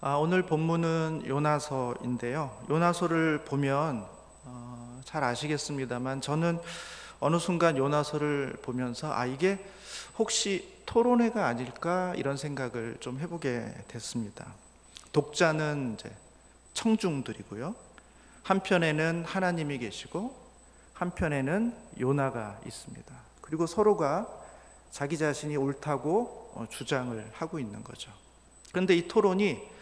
오늘 본문은 요나서인데요. 요나서를 보면 잘 아시겠습니다만 저는 어느 순간 요나서를 보면서 이게 혹시 토론회가 아닐까 이런 생각을 좀 해보게 됐습니다. 독자는 이제 청중들이고요. 한편에는 하나님이 계시고 한편에는 요나가 있습니다. 그리고 서로가 자기 자신이 옳다고 주장을 하고 있는 거죠. 그런데 이 토론이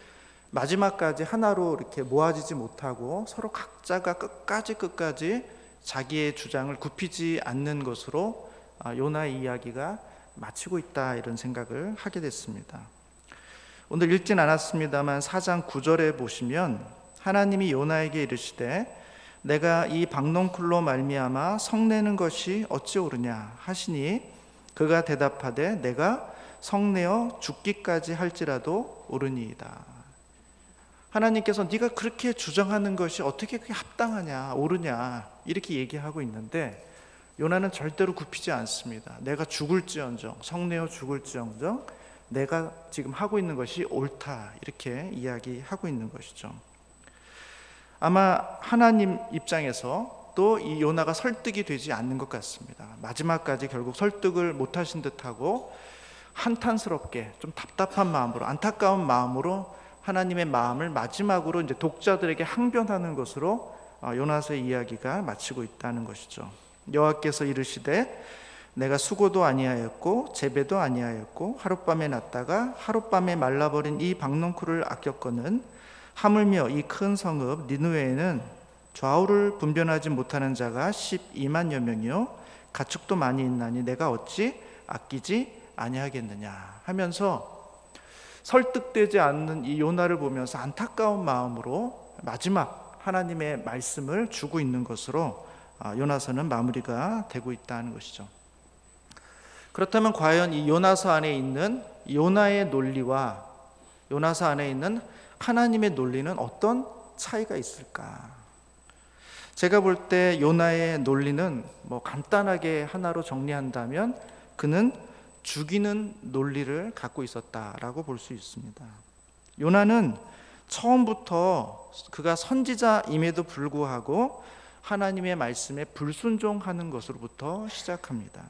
마지막까지 하나로 이렇게 모아지지 못하고 서로 각자가 끝까지 자기의 주장을 굽히지 않는 것으로 요나의 이야기가 마치고 있다 이런 생각을 하게 됐습니다. 오늘 읽진 않았습니다만 4장 9절에 보시면 하나님이 요나에게 이르시되 내가 이 박농쿨로 말미암아 성내는 것이 어찌 옳으냐 하시니 그가 대답하되 내가 성내어 죽기까지 할지라도 옳으니이다. 하나님께서 네가 그렇게 주장하는 것이 어떻게 그게 합당하냐 옳으냐 이렇게 얘기하고 있는데 요나는 절대로 굽히지 않습니다. 내가 죽을지언정 성내어 죽을지언정 내가 지금 하고 있는 것이 옳다 이렇게 이야기하고 있는 것이죠. 아마 하나님 입장에서 또 이 요나가 설득이 되지 않는 것 같습니다. 마지막까지 결국 설득을 못하신 듯하고 한탄스럽게 좀 답답한 마음으로 안타까운 마음으로 하나님의 마음을 마지막으로 이제 독자들에게 항변하는 것으로 요나서의 이야기가 마치고 있다는 것이죠. 여호와께서 이르시되 내가 수고도 아니하였고 재배도 아니하였고 하룻밤에 났다가 하룻밤에 말라버린 이 박농쿨을 아꼈거늘 하물며 이 큰 성읍 니느웨에는 좌우를 분별하지 못하는 자가 12만여 명이요 가축도 많이 있나니 내가 어찌 아끼지 아니하겠느냐 하면서 설득되지 않는 이 요나를 보면서 안타까운 마음으로 마지막 하나님의 말씀을 주고 있는 것으로 요나서는 마무리가 되고 있다는 것이죠. 그렇다면 과연 이 요나서 안에 있는 요나의 논리와 요나서 안에 있는 하나님의 논리는 어떤 차이가 있을까? 제가 볼 때 요나의 논리는 간단하게 하나로 정리한다면 그는 죽이는 논리를 갖고 있었다라고 볼 수 있습니다. 요나는 처음부터 그가 선지자임에도 불구하고 하나님의 말씀에 불순종하는 것으로부터 시작합니다.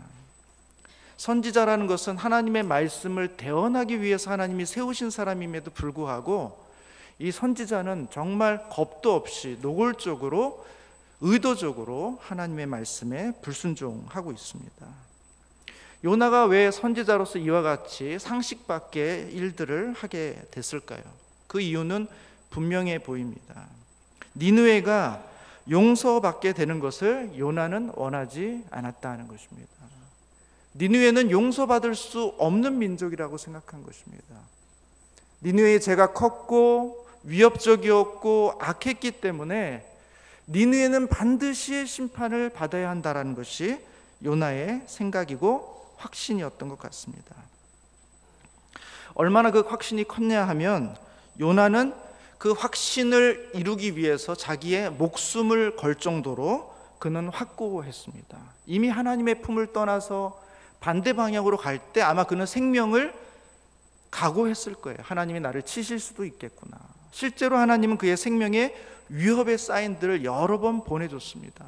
선지자라는 것은 하나님의 말씀을 대언하기 위해서 하나님이 세우신 사람임에도 불구하고 이 선지자는 정말 겁도 없이 노골적으로 의도적으로 하나님의 말씀에 불순종하고 있습니다. 요나가 왜 선지자로서 이와 같이 상식 밖의 일들을 하게 됐을까요? 그 이유는 분명해 보입니다. 니느웨가 용서받게 되는 것을 요나는 원하지 않았다는 것입니다. 니느웨는 용서받을 수 없는 민족이라고 생각한 것입니다. 니느웨의 죄가 컸고 위협적이었고 악했기 때문에 니느웨는 반드시 심판을 받아야 한다는 것이 요나의 생각이고 확신이었던 것 같습니다. 얼마나 그 확신이 컸냐 하면 요나는 그 확신을 이루기 위해서 자기의 목숨을 걸 정도로 그는 확고했습니다. 이미 하나님의 품을 떠나서 반대 방향으로 갈 때 아마 그는 생명을 각오했을 거예요. 하나님이 나를 치실 수도 있겠구나. 실제로 하나님은 그의 생명에 위협의 사인들을 여러 번 보내줬습니다.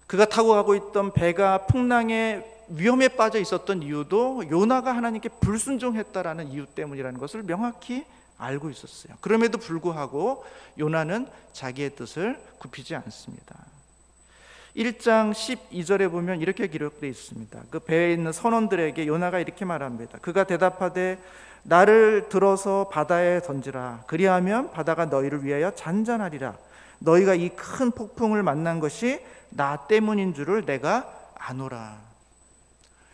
그가 타고 가고 있던 배가 풍랑에 위험에 빠져 있었던 이유도 요나가 하나님께 불순종했다라는 이유 때문이라는 것을 명확히 알고 있었어요. 그럼에도 불구하고 요나는 자기의 뜻을 굽히지 않습니다. 1장 12절에 보면 이렇게 기록되어 있습니다. 그 배에 있는 선원들에게 요나가 이렇게 말합니다. 그가 대답하되 나를 들어서 바다에 던지라. 그리하면 바다가 너희를 위하여 잔잔하리라. 너희가 이 큰 폭풍을 만난 것이 나 때문인 줄을 내가 아노라.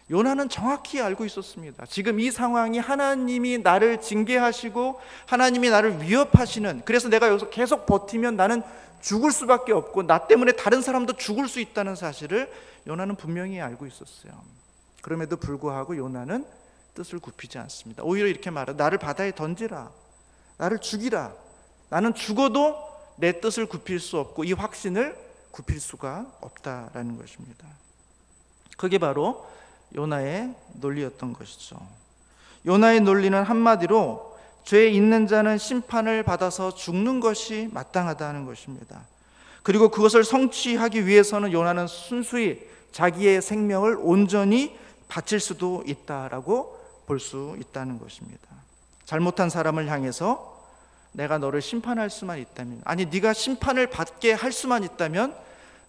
요나는 정확히 알고 있었습니다. 지금 이 상황이 하나님이 나를 징계하시고 하나님이 나를 위협하시는, 그래서 내가 여기서 계속 버티면 나는 죽을 수밖에 없고 나 때문에 다른 사람도 죽을 수 있다는 사실을 요나는 분명히 알고 있었어요. 그럼에도 불구하고 요나는 뜻을 굽히지 않습니다. 오히려 이렇게 말해요. 나를 바다에 던지라. 나를 죽이라. 나는 죽어도 내 뜻을 굽힐 수 없고 이 확신을 굽힐 수가 없다라는 것입니다. 그게 바로 요나의 논리였던 것이죠. 요나의 논리는 한마디로 죄에 있는 자는 심판을 받아서 죽는 것이 마땅하다는 것입니다. 그리고 그것을 성취하기 위해서는 요나는 순수히 자기의 생명을 온전히 바칠 수도 있다라고 볼 수 있다는 것입니다. 잘못한 사람을 향해서 내가 너를 심판할 수만 있다면, 아니 네가 심판을 받게 할 수만 있다면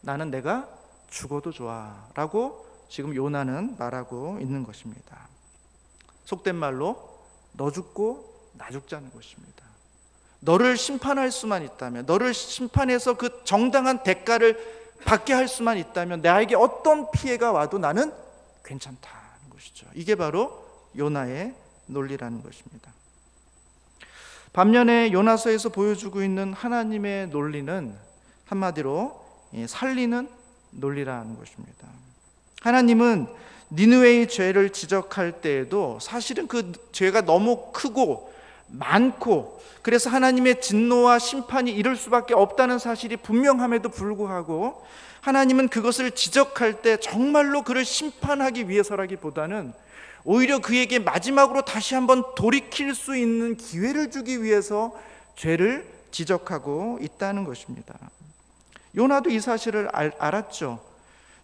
나는 내가 죽어도 좋아 라고 지금 요나는 말하고 있는 것입니다. 속된 말로 너 죽고 나 죽자는 것입니다. 너를 심판할 수만 있다면, 너를 심판해서 그 정당한 대가를 받게 할 수만 있다면 나에게 어떤 피해가 와도 나는 괜찮다는 것이죠. 이게 바로 요나의 논리라는 것입니다. 반면에 요나서에서 보여주고 있는 하나님의 논리는 한마디로 살리는 논리라는 것입니다. 하나님은 니느웨의 죄를 지적할 때에도 사실은 그 죄가 너무 크고 많고 그래서 하나님의 진노와 심판이 이를 수밖에 없다는 사실이 분명함에도 불구하고 하나님은 그것을 지적할 때 정말로 그를 심판하기 위해서라기보다는 오히려 그에게 마지막으로 다시 한번 돌이킬 수 있는 기회를 주기 위해서 죄를 지적하고 있다는 것입니다. 요나도 이 사실을 알았죠.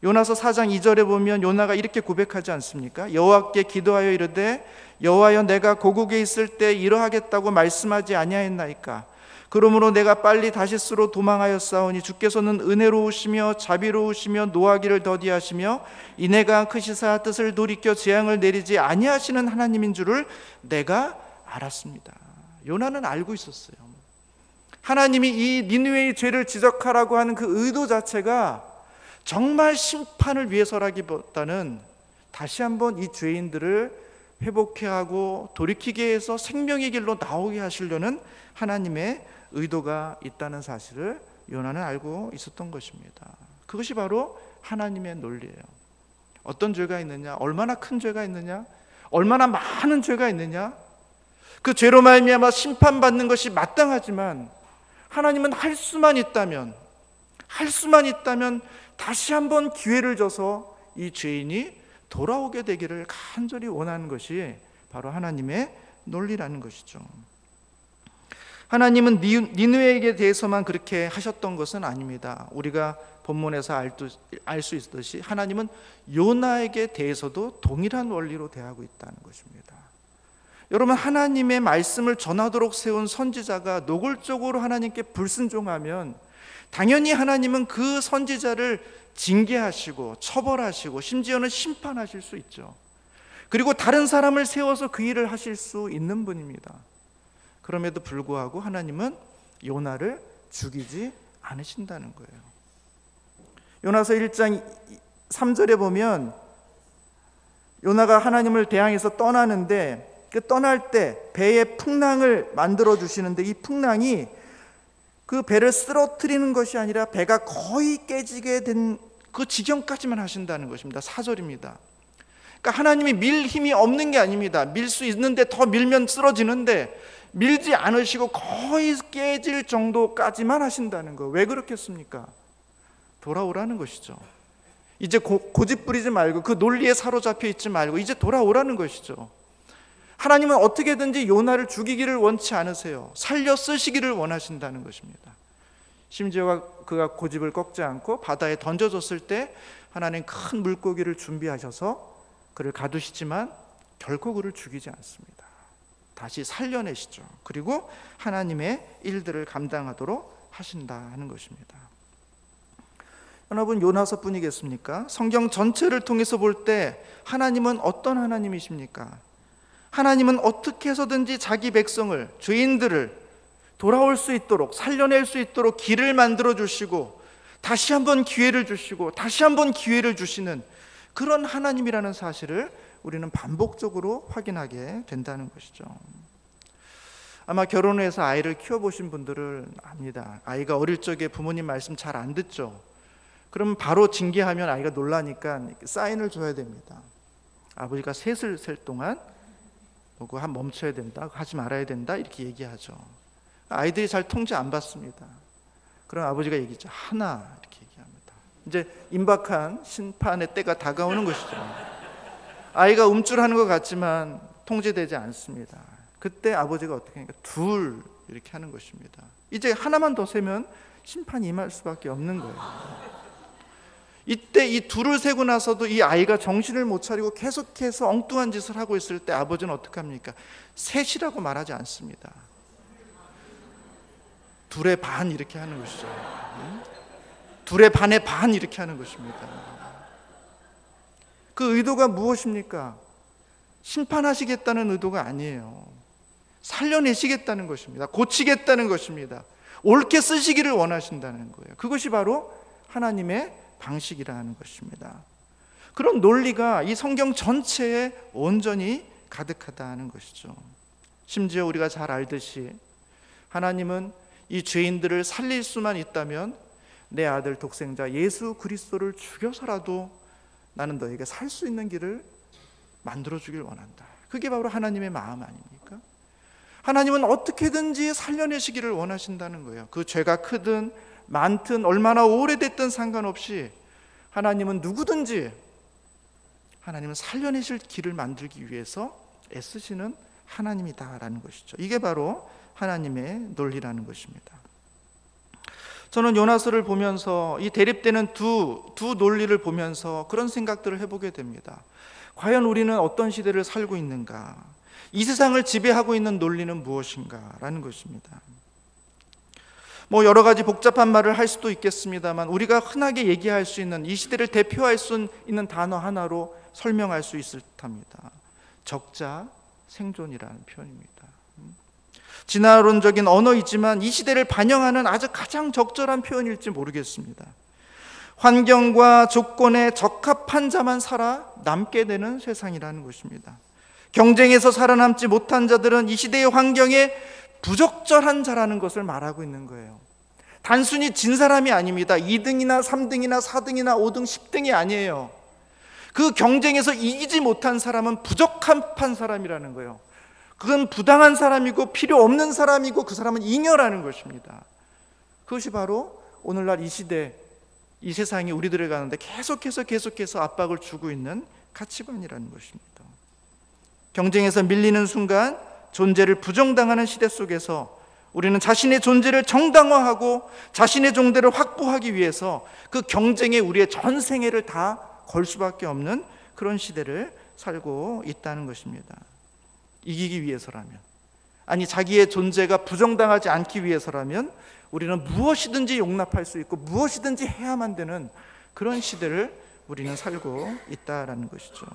요나서 4장 2절에 보면 요나가 이렇게 고백하지 않습니까? 여호와께 기도하여 이르되 여호와여 내가 고국에 있을 때 이러하겠다고 말씀하지 아니하였나이까? 그러므로 내가 빨리 다시스로 도망하였사오니 주께서는 은혜로우시며 자비로우시며 노하기를 더디하시며 인애가 크시사 뜻을 돌이켜 재앙을 내리지 아니하시는 하나님인 줄을 내가 알았습니다. 요나는 알고 있었어요. 하나님이 이 니느웨의 죄를 지적하라고 하는 그 의도 자체가 정말 심판을 위해서라기보다는 다시 한번 이 죄인들을 회복해 하고 돌이키게 해서 생명의 길로 나오게 하시려는 하나님의 의도가 있다는 사실을 요나는 알고 있었던 것입니다. 그것이 바로 하나님의 논리예요. 어떤 죄가 있느냐, 얼마나 큰 죄가 있느냐, 얼마나 많은 죄가 있느냐, 그 죄로 말미암아 심판받는 것이 마땅하지만 하나님은 할 수만 있다면 다시 한번 기회를 줘서 이 죄인이 돌아오게 되기를 간절히 원하는 것이 바로 하나님의 논리라는 것이죠. 하나님은 니느웨에게 대해서만 그렇게 하셨던 것은 아닙니다. 우리가 본문에서 알 수 있듯이 하나님은 요나에게 대해서도 동일한 원리로 대하고 있다는 것입니다. 여러분, 하나님의 말씀을 전하도록 세운 선지자가 노골적으로 하나님께 불순종하면 당연히 하나님은 그 선지자를 징계하시고 처벌하시고 심지어는 심판하실 수 있죠. 그리고 다른 사람을 세워서 그 일을 하실 수 있는 분입니다. 그럼에도 불구하고 하나님은 요나를 죽이지 않으신다는 거예요. 요나서 1장 3절에 보면 요나가 하나님을 대항해서 떠나는데 그 떠날 때 배에 풍랑을 만들어 주시는데 이 풍랑이 그 배를 쓰러뜨리는 것이 아니라 배가 거의 깨지게 된 그 지경까지만 하신다는 것입니다. 4절입니다. 그러니까 하나님이 밀 힘이 없는 게 아닙니다. 밀 수 있는데 더 밀면 쓰러지는데 밀지 않으시고 거의 깨질 정도까지만 하신다는 거. 왜 그렇겠습니까? 돌아오라는 것이죠. 이제 고집 부리지 말고 그 논리에 사로잡혀 있지 말고 이제 돌아오라는 것이죠. 하나님은 어떻게든지 요나를 죽이기를 원치 않으세요. 살려 쓰시기를 원하신다는 것입니다. 심지어 그가 고집을 꺾지 않고 바다에 던져졌을 때 하나님 큰 물고기를 준비하셔서 그를 가두시지만 결코 그를 죽이지 않습니다. 다시 살려내시죠. 그리고 하나님의 일들을 감당하도록 하신다는 것입니다. 여러분, 요나서뿐이겠습니까? 성경 전체를 통해서 볼 때 하나님은 어떤 하나님이십니까? 하나님은 어떻게 해서든지 자기 백성을, 죄인들을 돌아올 수 있도록, 살려낼 수 있도록 길을 만들어 주시고 다시 한번 기회를 주시고 다시 한번 기회를 주시는 그런 하나님이라는 사실을 우리는 반복적으로 확인하게 된다는 것이죠. 아마 결혼해서 아이를 키워보신 분들은 압니다. 아이가 어릴 적에 부모님 말씀 잘 안 듣죠. 그럼 바로 징계하면 아이가 놀라니까 사인을 줘야 됩니다. 아버지가 셋을 셀 동안 보고 한 멈춰야 된다, 하지 말아야 된다 이렇게 얘기하죠. 아이들이 잘 통제 안 받습니다. 그럼 아버지가 얘기죠. 하나 이렇게 얘기합니다. 이제 임박한 심판의 때가 다가오는 것이죠. 아이가 움찔하는 것 같지만 통제되지 않습니다. 그때 아버지가 어떻게 하니까 둘 이렇게 하는 것입니다. 이제 하나만 더 세면 심판이 임할 수밖에 없는 거예요. 이때 이 둘을 세고 나서도 이 아이가 정신을 못 차리고 계속해서 엉뚱한 짓을 하고 있을 때 아버지는 어떻게 합니까? 셋이라고 말하지 않습니다. 둘의 반 이렇게 하는 것이죠. 둘의 반의 반 이렇게 하는 것입니다. 그 의도가 무엇입니까? 심판하시겠다는 의도가 아니에요. 살려내시겠다는 것입니다. 고치겠다는 것입니다. 옳게 쓰시기를 원하신다는 거예요. 그것이 바로 하나님의 방식이라는 것입니다. 그런 논리가 이 성경 전체에 온전히 가득하다는 것이죠. 심지어 우리가 잘 알듯이 하나님은 이 죄인들을 살릴 수만 있다면 내 아들 독생자 예수 그리스도를 죽여서라도 나는 너에게 살 수 있는 길을 만들어주길 원한다. 그게 바로 하나님의 마음 아닙니까? 하나님은 어떻게든지 살려내시기를 원하신다는 거예요. 그 죄가 크든 많든 얼마나 오래됐든 상관없이 하나님은 누구든지 하나님은 살려내실 길을 만들기 위해서 애쓰시는 하나님이다라는 것이죠. 이게 바로 하나님의 논리라는 것입니다. 저는 요나서를 보면서 이 대립되는 두 논리를 보면서 그런 생각들을 해보게 됩니다. 과연 우리는 어떤 시대를 살고 있는가? 이 세상을 지배하고 있는 논리는 무엇인가라는 것입니다. 여러 가지 복잡한 말을 할 수도 있겠습니다만 우리가 흔하게 얘기할 수 있는 이 시대를 대표할 수 있는 단어 하나로 설명할 수 있을 듯합니다. 적자 생존이라는 표현입니다. 진화론적인 언어이지만 이 시대를 반영하는 아주 가장 적절한 표현일지 모르겠습니다. 환경과 조건에 적합한 자만 살아 남게 되는 세상이라는 것입니다. 경쟁에서 살아남지 못한 자들은 이 시대의 환경에 부적절한 자라는 것을 말하고 있는 거예요. 단순히 진 사람이 아닙니다. 2등이나 3등이나 4등이나 5등, 10등이 아니에요. 그 경쟁에서 이기지 못한 사람은 부적합한 사람이라는 거예요. 그건 부당한 사람이고 필요 없는 사람이고 그 사람은 잉여라는 것입니다. 그것이 바로 오늘날 이 시대, 이 세상이 우리들에 가는데 계속해서 압박을 주고 있는 가치관이라는 것입니다. 경쟁에서 밀리는 순간 존재를 부정당하는 시대 속에서 우리는 자신의 존재를 정당화하고 자신의 존재를 확보하기 위해서 그 경쟁에 우리의 전 생애를 다 걸 수밖에 없는 그런 시대를 살고 있다는 것입니다. 이기기 위해서라면, 아니 자기의 존재가 부정당하지 않기 위해서라면 우리는 무엇이든지 용납할 수 있고 무엇이든지 해야만 되는 그런 시대를 우리는 살고 있다라는 것이죠.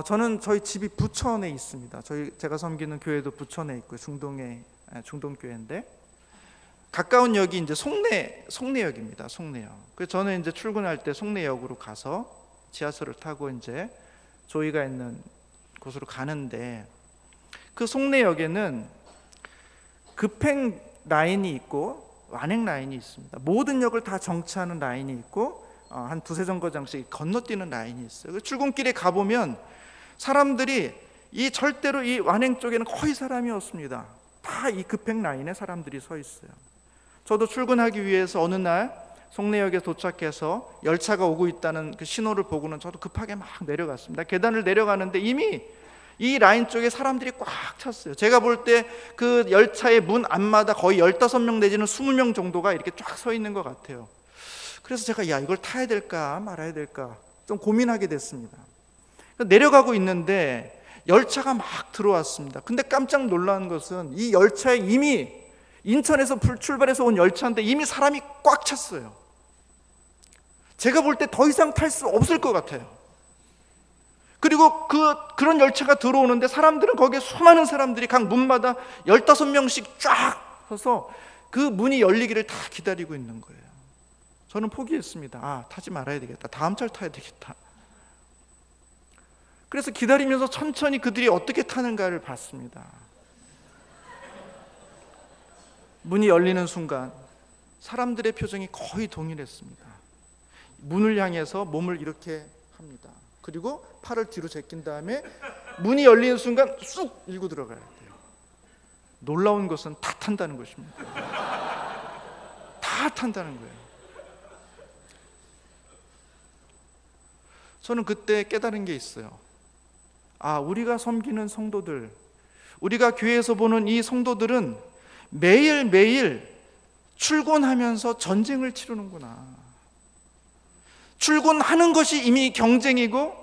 저는 저희 집이 부천에 있습니다. 제가 섬기는 교회도 부천에 있고요. 중동교회인데 가까운 역이 이제 송내역입니다. 송내역. 그래서 저는 이제 출근할 때 송내역으로 가서 지하철을 타고 이제 저희가 있는 곳으로 가는데 그 송내역에는 급행 라인이 있고 완행 라인이 있습니다. 모든 역을 다 정차하는 라인이 있고 한 두세 정거장씩 건너뛰는 라인이 있어요. 출근길에 가보면 사람들이 절대로 이 완행 쪽에는 거의 사람이 없습니다. 다 이 급행 라인에 사람들이 서 있어요. 저도 출근하기 위해서 어느 날 송내역에 도착해서 열차가 오고 있다는 그 신호를 보고는 저도 급하게 막 내려갔습니다. 계단을 내려가는데 이미 이 라인 쪽에 사람들이 꽉 찼어요. 제가 볼 때 그 열차의 문 앞마다 거의 15명 내지는 20명 정도가 이렇게 쫙 서 있는 것 같아요. 그래서 제가 이걸 타야 될까 말아야 될까 좀 고민하게 됐습니다. 내려가고 있는데 열차가 막 들어왔습니다. 근데 깜짝 놀란 것은 이 열차에 이미 인천에서 출발해서 온 열차인데 이미 사람이 꽉 찼어요. 제가 볼 때 더 이상 탈 수 없을 것 같아요. 그리고 그런 열차가 들어오는데 사람들은 거기에 수많은 사람들이 각 문마다 15명씩 쫙 서서 그 문이 열리기를 다 기다리고 있는 거예요. 저는 포기했습니다. 타지 말아야 되겠다. 다음 차 타야 되겠다. 그래서 기다리면서 천천히 그들이 어떻게 타는가를 봤습니다. 문이 열리는 순간 사람들의 표정이 거의 동일했습니다. 문을 향해서 몸을 이렇게 합니다. 그리고 팔을 뒤로 제낀 다음에 문이 열리는 순간 쑥 밀고 들어가야 돼요. 놀라운 것은 다 탄다는 것입니다. 다 탄다는 거예요. 저는 그때 깨달은 게 있어요. 우리가 섬기는 성도들, 우리가 교회에서 보는 이 성도들은 매일매일 출근하면서 전쟁을 치르는구나. 출근하는 것이 이미 경쟁이고,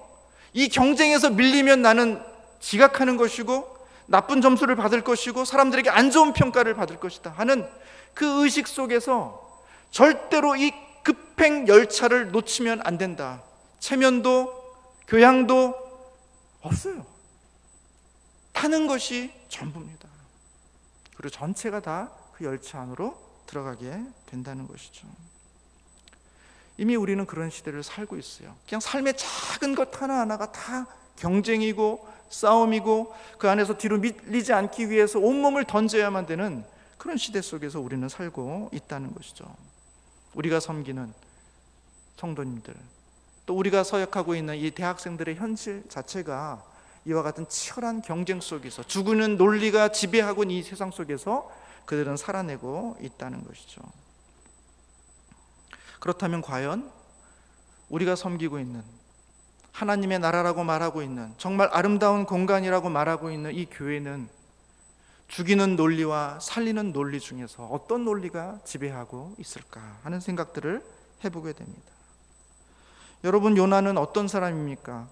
이 경쟁에서 밀리면 나는 지각하는 것이고 나쁜 점수를 받을 것이고 사람들에게 안 좋은 평가를 받을 것이다 하는 그 의식 속에서 절대로 이 급행 열차를 놓치면 안 된다. 체면도 교양도 없어요. 타는 것이 전부입니다. 그리고 전체가 다 그 열차 안으로 들어가게 된다는 것이죠. 이미 우리는 그런 시대를 살고 있어요. 그냥 삶의 작은 것 하나하나가 다 경쟁이고 싸움이고 그 안에서 뒤로 밀리지 않기 위해서 온몸을 던져야만 되는 그런 시대 속에서 우리는 살고 있다는 것이죠. 우리가 섬기는 성도님들, 또 우리가 서역하고 있는 이 대학생들의 현실 자체가 이와 같은 치열한 경쟁 속에서 죽는 논리가 지배하고 있는 이 세상 속에서 그들은 살아내고 있다는 것이죠. 그렇다면 과연 우리가 섬기고 있는 하나님의 나라라고 말하고 있는 정말 아름다운 공간이라고 말하고 있는 이 교회는 죽이는 논리와 살리는 논리 중에서 어떤 논리가 지배하고 있을까 하는 생각들을 해보게 됩니다. 여러분, 요나는 어떤 사람입니까?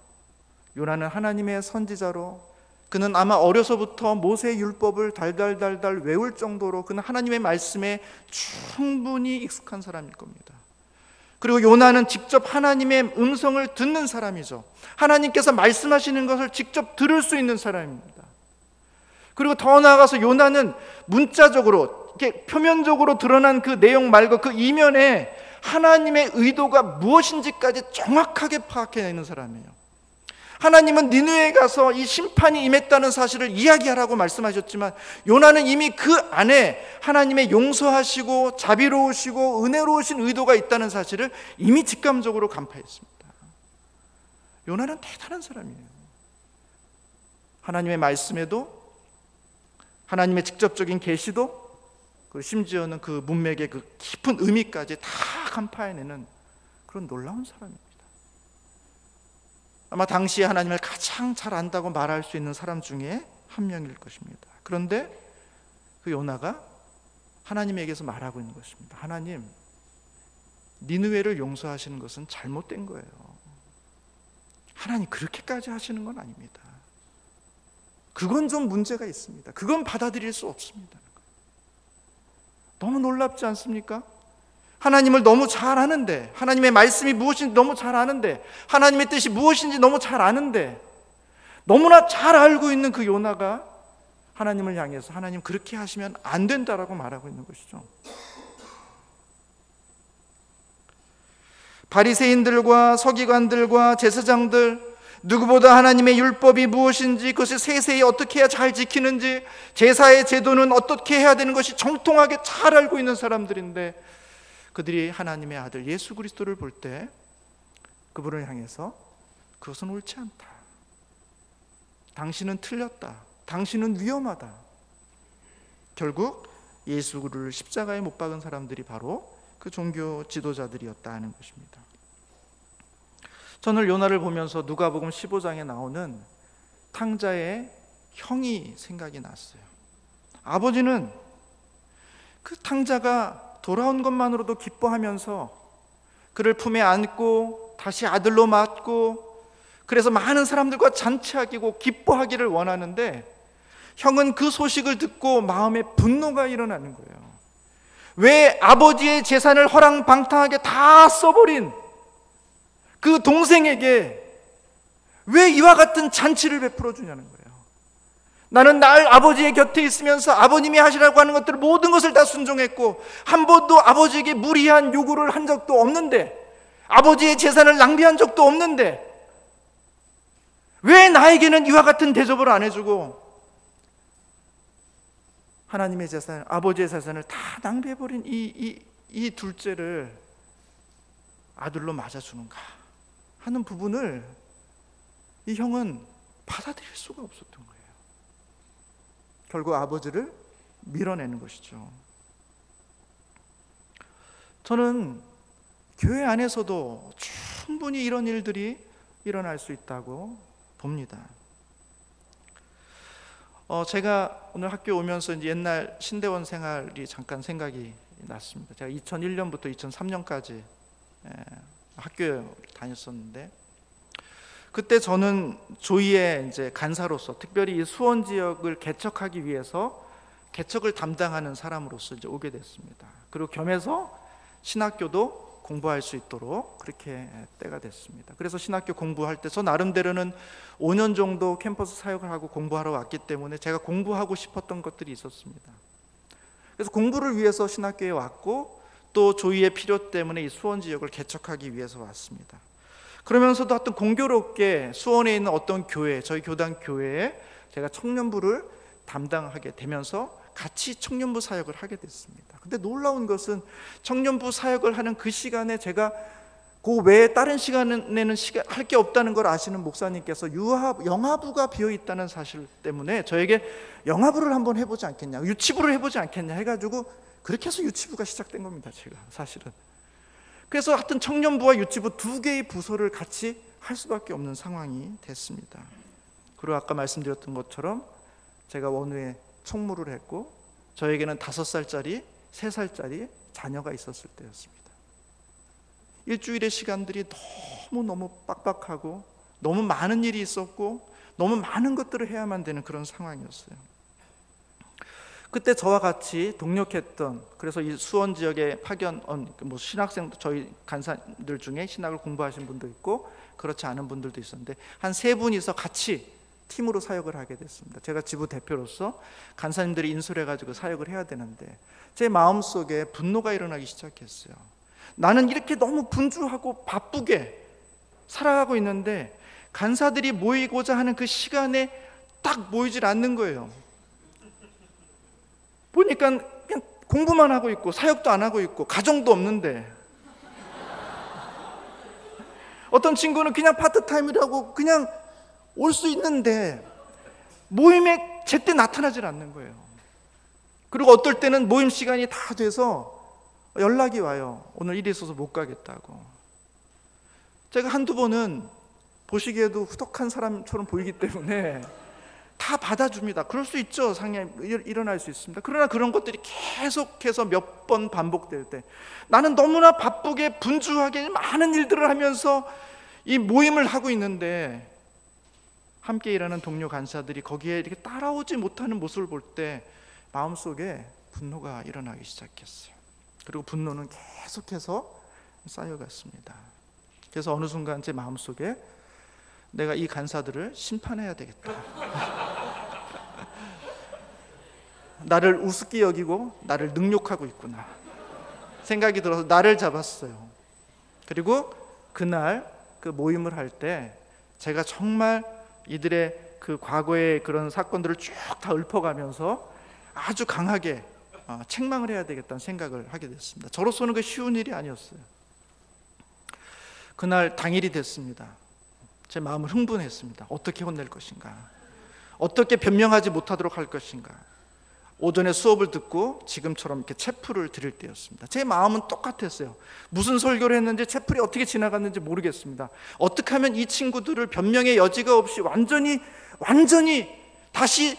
요나는 하나님의 선지자로, 그는 아마 어려서부터 모세의 율법을 달달달달 외울 정도로 그는 하나님의 말씀에 충분히 익숙한 사람일 겁니다. 그리고 요나는 직접 하나님의 음성을 듣는 사람이죠. 하나님께서 말씀하시는 것을 직접 들을 수 있는 사람입니다. 그리고 더 나아가서 요나는 문자적으로, 이렇게 표면적으로 드러난 그 내용 말고 그 이면에 하나님의 의도가 무엇인지까지 정확하게 파악해내는 사람이에요. 하나님은 니느웨에 가서 이 심판이 임했다는 사실을 이야기하라고 말씀하셨지만 요나는 이미 그 안에 하나님의 용서하시고 자비로우시고 은혜로우신 의도가 있다는 사실을 이미 직감적으로 간파했습니다. 요나는 대단한 사람이에요. 하나님의 말씀에도, 하나님의 직접적인 계시도, 심지어는 그 문맥의 그 깊은 의미까지 다 간파해내는 그런 놀라운 사람입니다. 아마 당시에 하나님을 가장 잘 안다고 말할 수 있는 사람 중에 한 명일 것입니다. 그런데 그 요나가 하나님에게서 말하고 있는 것입니다. 하나님, 니느웨를 용서하시는 것은 잘못된 거예요. 하나님 그렇게까지 하시는 건 아닙니다. 그건 좀 문제가 있습니다. 그건 받아들일 수 없습니다. 너무 놀랍지 않습니까? 하나님을 너무 잘 아는데, 하나님의 말씀이 무엇인지 너무 잘 아는데, 하나님의 뜻이 무엇인지 너무 잘 아는데, 너무나 잘 알고 있는 그 요나가 하나님을 향해서 하나님 그렇게 하시면 안 된다라고 말하고 있는 것이죠. 바리새인들과 서기관들과 제사장들, 누구보다 하나님의 율법이 무엇인지, 그것을 세세히 어떻게 해야 잘 지키는지, 제사의 제도는 어떻게 해야 되는 것이 정통하게 잘 알고 있는 사람들인데, 그들이 하나님의 아들 예수 그리스도를 볼 때 그분을 향해서 그것은 옳지 않다, 당신은 틀렸다, 당신은 위험하다. 결국 예수를 십자가에 못 박은 사람들이 바로 그 종교 지도자들이었다 하는 것입니다. 저는 요나를 보면서 누가복음 15장에 나오는 탕자의 형이 생각이 났어요. 아버지는 그 탕자가 돌아온 것만으로도 기뻐하면서 그를 품에 안고 다시 아들로 맞고, 그래서 많은 사람들과 잔치하고 기뻐하기를 원하는데, 형은 그 소식을 듣고 마음에 분노가 일어나는 거예요. 왜 아버지의 재산을 허랑방탕하게 다 써버린 그 동생에게 왜 이와 같은 잔치를 베풀어 주냐는 거예요. 나는 날 아버지의 곁에 있으면서 아버님이 하시라고 하는 것들 모든 것을 다 순종했고 한 번도 아버지에게 무리한 요구를 한 적도 없는데, 아버지의 재산을 낭비한 적도 없는데 왜 나에게는 이와 같은 대접을 안 해주고 하나님의 재산, 아버지의 재산을 다 낭비해버린 이 둘째를 아들로 맞아주는가 하는 부분을 이 형은 받아들일 수가 없었던 거예요. 결국 아버지를 밀어내는 것이죠. 저는 교회 안에서도 충분히 이런 일들이 일어날 수 있다고 봅니다. 제가 오늘 학교 오면서 이제 옛날 신대원 생활이 잠깐 생각이 났습니다. 제가 2001년부터 2003년까지 학교에 다녔었는데, 그때 저는 조이의 이제 간사로서, 특별히 이 수원 지역을 개척하기 위해서 개척을 담당하는 사람으로서 이제 오게 됐습니다. 그리고 겸해서 신학교도 공부할 수 있도록 그렇게 때가 됐습니다. 그래서 신학교 공부할 때 저 나름대로는 5년 정도 캠퍼스 사역을 하고 공부하러 왔기 때문에 제가 공부하고 싶었던 것들이 있었습니다. 그래서 공부를 위해서 신학교에 왔고, 또 조이의 필요 때문에 이 수원 지역을 개척하기 위해서 왔습니다. 그러면서도 하여튼 공교롭게 수원에 있는 어떤 교회, 저희 교단 교회에 제가 청년부를 담당하게 되면서 같이 청년부 사역을 하게 됐습니다. 근데 놀라운 것은 청년부 사역을 하는 그 시간에 제가 그 외에 다른 시간에는 할 게 없다는 걸 아시는 목사님께서 영화부가 비어 있다는 사실 때문에 저에게 영화부를 한번 해보지 않겠냐, 유치부를 해보지 않겠냐 해가지고 그렇게 해서 유치부가 시작된 겁니다. 제가 사실은. 그래서 하여튼 청년부와 유치부 두 개의 부서를 같이 할 수밖에 없는 상황이 됐습니다. 그리고 아까 말씀드렸던 것처럼 제가 원우에 총무를 했고, 저에게는 5살짜리, 3살짜리 자녀가 있었을 때였습니다. 일주일의 시간들이 너무너무 빡빡하고 너무 많은 일이 있었고 너무 많은 것들을 해야만 되는 그런 상황이었어요. 그때 저와 같이 동력했던, 그래서 이 수원 지역에 파견 신학생, 저희 간사들 중에 신학을 공부하신 분도 있고 그렇지 않은 분들도 있었는데 한 3분이서 같이 팀으로 사역을 하게 됐습니다. 제가 지부 대표로서 간사님들이 인솔해가지고 사역을 해야 되는데 제 마음속에 분노가 일어나기 시작했어요. 나는 이렇게 너무 분주하고 바쁘게 살아가고 있는데 간사들이 모이고자 하는 그 시간에 딱 모이질 않는 거예요. 보니까 그냥 공부만 하고 있고 사역도 안 하고 있고 가정도 없는데, 어떤 친구는 그냥 파트타임이라고 그냥 올 수 있는데 모임에 제때 나타나질 않는 거예요. 그리고 어떨 때는 모임 시간이 다 돼서 연락이 와요. 오늘 일이 있어서 못 가겠다고. 제가 한두 번은 보시기에도 후덕한 사람처럼 보이기 때문에 다 받아줍니다. 그럴 수 있죠. 상황이 일어날 수 있습니다. 그러나 그런 것들이 계속해서 몇 번 반복될 때 나는 너무나 바쁘게 분주하게 많은 일들을 하면서 이 모임을 하고 있는데 함께 일하는 동료 간사들이 거기에 이렇게 따라오지 못하는 모습을 볼 때 마음속에 분노가 일어나기 시작했어요. 그리고 분노는 계속해서 쌓여갔습니다. 그래서 어느 순간 제 마음속에 내가 이 간사들을 심판해야 되겠다. 나를 우습게 여기고 나를 능욕하고 있구나 생각이 들어서 나를 잡았어요. 그리고 그날 그 모임을 할 때 제가 정말 이들의 그 과거의 그런 사건들을 쭉 다 읊어가면서 아주 강하게 책망을 해야 되겠다는 생각을 하게 됐습니다. 저로서는 그 쉬운 일이 아니었어요. 그날 당일이 됐습니다. 제 마음은 흥분했습니다. 어떻게 혼낼 것인가, 어떻게 변명하지 못하도록 할 것인가. 오전에 수업을 듣고 지금처럼 이렇게 채플을 드릴 때였습니다. 제 마음은 똑같았어요. 무슨 설교를 했는지 채플이 어떻게 지나갔는지 모르겠습니다. 어떻게 하면 이 친구들을 변명의 여지가 없이 완전히 다시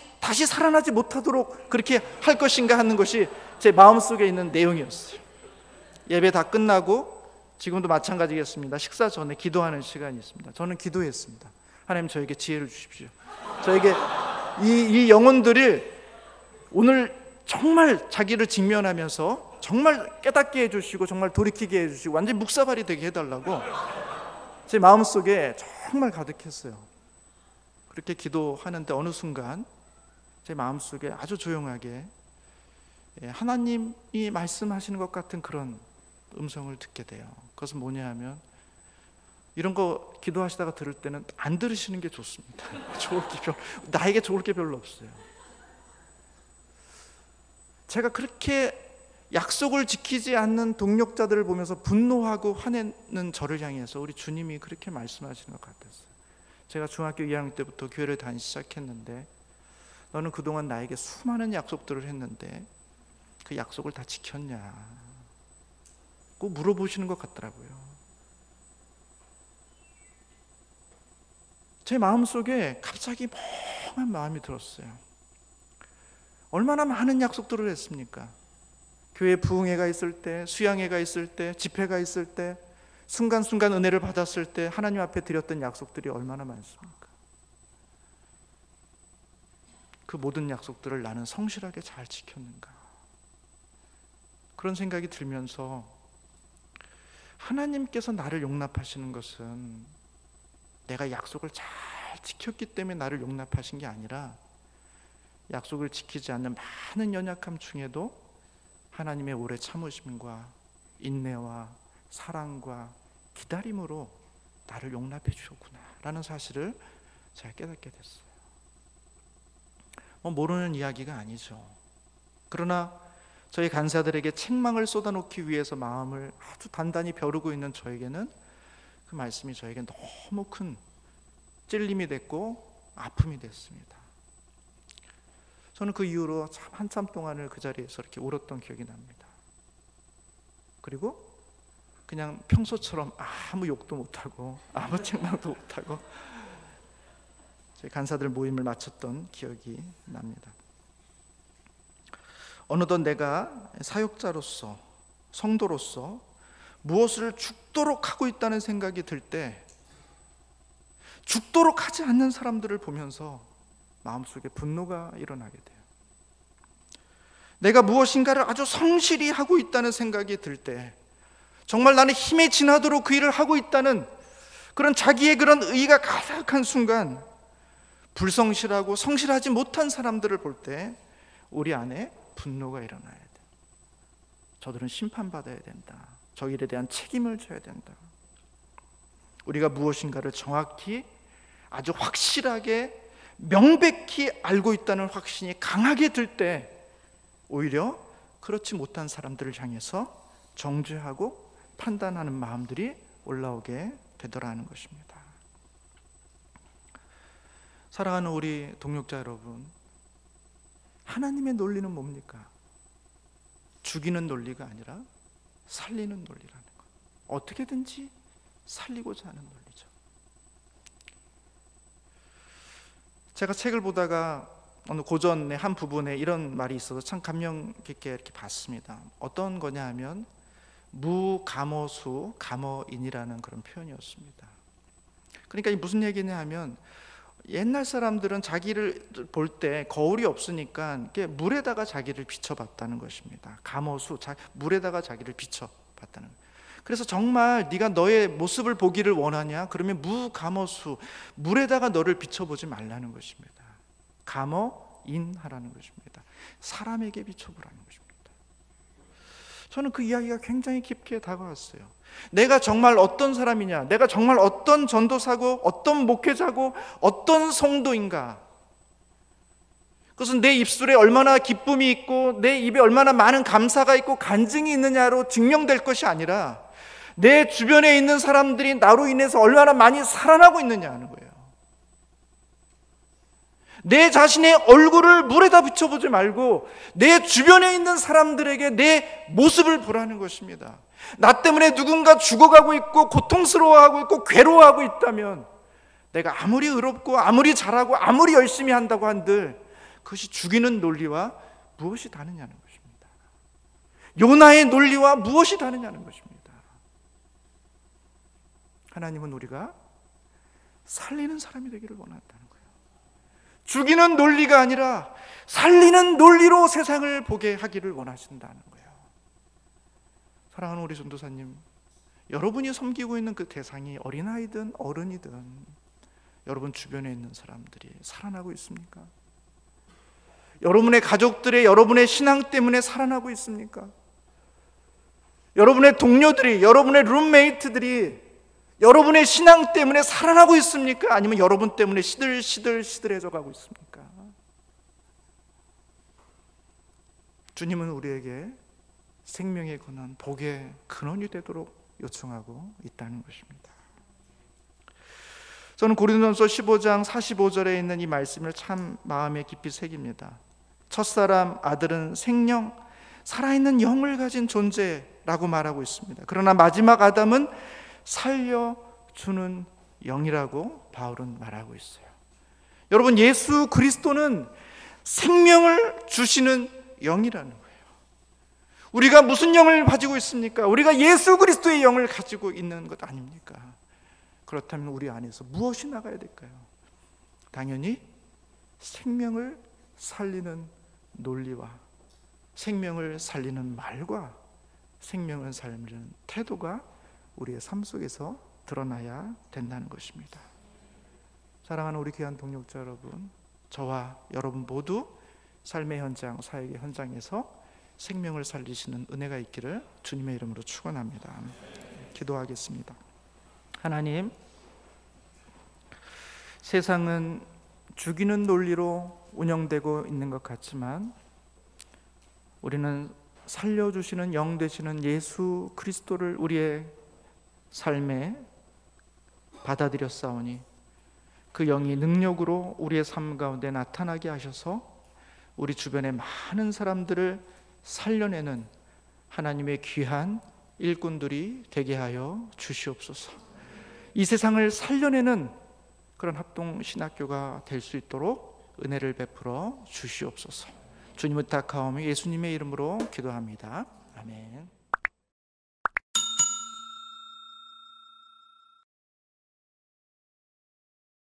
살아나지 못하도록 그렇게 할 것인가 하는 것이 제 마음속에 있는 내용이었어요. 예배 다 끝나고 지금도 마찬가지겠습니다. 식사 전에 기도하는 시간이 있습니다. 저는 기도했습니다. 하나님, 저에게 지혜를 주십시오. 저에게 이 영혼들을 오늘 정말 자기를 직면하면서 정말 깨닫게 해주시고 정말 돌이키게 해주시고 완전히 묵사발이 되게 해달라고 제 마음속에 정말 가득했어요. 그렇게 기도하는데 어느 순간 제 마음속에 아주 조용하게 하나님이 말씀하시는 것 같은 그런 음성을 듣게 돼요. 그것은 뭐냐 하면, 이런 거 기도하시다가 들을 때는 안 들으시는 게 좋습니다. 나에게 좋을 게 별로 없어요. 제가 그렇게 약속을 지키지 않는 동력자들을 보면서 분노하고 화내는 저를 향해서 우리 주님이 그렇게 말씀하시는 것 같았어요. 제가 중학교 2학년 때부터 교회를 다니기 시작했는데 너는 그동안 나에게 수많은 약속들을 했는데 그 약속을 다 지켰냐? 꼭 물어보시는 것 같더라고요. 제 마음속에 갑자기 멍한 마음이 들었어요. 얼마나 많은 약속들을 했습니까? 교회 부흥회가 있을 때, 수양회가 있을 때, 집회가 있을 때, 순간순간 은혜를 받았을 때 하나님 앞에 드렸던 약속들이 얼마나 많습니까? 그 모든 약속들을 나는 성실하게 잘 지켰는가? 그런 생각이 들면서 하나님께서 나를 용납하시는 것은 내가 약속을 잘 지켰기 때문에 나를 용납하신 게 아니라 약속을 지키지 않는 많은 연약함 중에도 하나님의 오래 참으심과 인내와 사랑과 기다림으로 나를 용납해 주셨구나 라는 사실을 제가 깨닫게 됐어요. 모르는 이야기가 아니죠. 그러나 저희 간사들에게 책망을 쏟아놓기 위해서 마음을 아주 단단히 벼르고 있는 저에게는 그 말씀이 저에게 너무 큰 찔림이 됐고 아픔이 됐습니다. 저는 그 이후로 참 한참 동안을 그 자리에서 이렇게 울었던 기억이 납니다. 그리고 그냥 평소처럼 아무 욕도 못하고 아무 책망도 못하고 저희 간사들 모임을 마쳤던 기억이 납니다. 어느덧 내가 사역자로서, 성도로서 무엇을 죽도록 하고 있다는 생각이 들 때 죽도록 하지 않는 사람들을 보면서 마음속에 분노가 일어나게 돼요. 내가 무엇인가를 아주 성실히 하고 있다는 생각이 들 때, 정말 나는 힘에 지나도록 그 일을 하고 있다는 그런 자기의 그런 의의가 가득한 순간, 불성실하고 성실하지 못한 사람들을 볼 때 우리 안에 분노가 일어나야 돼. 저들은 심판받아야 된다. 저 일에 대한 책임을 져야 된다. 우리가 무엇인가를 정확히 아주 확실하게 명백히 알고 있다는 확신이 강하게 들 때 오히려 그렇지 못한 사람들을 향해서 정죄하고 판단하는 마음들이 올라오게 되더라는 것입니다. 사랑하는 우리 동역자 여러분, 하나님의 논리는 뭡니까? 죽이는 논리가 아니라 살리는 논리라는 것. 어떻게든지 살리고자 하는 논리죠. 제가 책을 보다가 어느 고전의 한 부분에 이런 말이 있어서 참 감명 깊게 이렇게 봤습니다. 어떤 거냐 하면 무감어수 감어인이라는 그런 표현이었습니다. 그러니까 무슨 얘기냐 하면 옛날 사람들은 자기를 볼 때 거울이 없으니까 물에다가 자기를 비춰봤다는 것입니다. 감어수, 물에다가 자기를 비춰봤다는 거예요. 그래서 정말 네가 너의 모습을 보기를 원하냐? 그러면 무감어수, 물에다가 너를 비춰보지 말라는 것입니다. 감어인하라는 것입니다. 사람에게 비춰보라는 것입니다. 저는 그 이야기가 굉장히 깊게 다가왔어요. 내가 정말 어떤 사람이냐, 내가 정말 어떤 전도사고 어떤 목회자고 어떤 성도인가, 그것은 내 입술에 얼마나 기쁨이 있고 내 입에 얼마나 많은 감사가 있고 간증이 있느냐로 증명될 것이 아니라 내 주변에 있는 사람들이 나로 인해서 얼마나 많이 살아나고 있느냐 하는 거예요. 내 자신의 얼굴을 물에다 비춰보지 말고 내 주변에 있는 사람들에게 내 모습을 보라는 것입니다. 나 때문에 누군가 죽어가고 있고 고통스러워하고 있고 괴로워하고 있다면 내가 아무리 의롭고 아무리 잘하고 아무리 열심히 한다고 한들 그것이 죽이는 논리와 무엇이 다르냐는 것입니다. 요나의 논리와 무엇이 다르냐는 것입니다. 하나님은 우리가 살리는 사람이 되기를 원한다는 거예요. 죽이는 논리가 아니라 살리는 논리로 세상을 보게 하기를 원하신다는 거예요. 사랑하는 우리 전도사님, 여러분이 섬기고 있는 그 대상이 어린아이든 어른이든 여러분 주변에 있는 사람들이 살아나고 있습니까? 여러분의 가족들의 여러분의 신앙 때문에 살아나고 있습니까? 여러분의 동료들이, 여러분의 룸메이트들이 여러분의 신앙 때문에 살아나고 있습니까? 아니면 여러분 때문에 시들시들해져 가고 있습니까? 주님은 우리에게 생명의 근원, 복의 근원이 되도록 요청하고 있다는 것입니다. 저는 고린도전서 15장 45절에 있는 이 말씀을 참 마음에 깊이 새깁니다. 첫사람 아들은 생명, 살아있는 영을 가진 존재라고 말하고 있습니다. 그러나 마지막 아담은 살려주는 영이라고 바울은 말하고 있어요. 여러분, 예수 그리스도는 생명을 주시는 영이라는 거예요. 우리가 무슨 영을 가지고 있습니까? 우리가 예수 그리스도의 영을 가지고 있는 것 아닙니까? 그렇다면 우리 안에서 무엇이 나가야 될까요? 당연히 생명을 살리는 논리와 생명을 살리는 말과 생명을 살리는 태도가 우리의 삶 속에서 드러나야 된다는 것입니다. 사랑하는 우리 귀한 동역자 여러분, 저와 여러분 모두 삶의 현장, 사역의 현장에서 생명을 살리시는 은혜가 있기를 주님의 이름으로 축원합니다. 기도하겠습니다. 하나님, 세상은 죽이는 논리로 운영되고 있는 것 같지만 우리는 살려주시는 영 되시는 예수 그리스도를 우리의 삶에 받아들였사오니 그 영이 능력으로 우리의 삶 가운데 나타나게 하셔서 우리 주변의 많은 사람들을 살려내는 하나님의 귀한 일꾼들이 되게 하여 주시옵소서. 이 세상을 살려내는 그런 합동신학교가 될 수 있도록 은혜를 베풀어 주시옵소서. 주님을 부탁하오며 예수님의 이름으로 기도합니다. 아멘.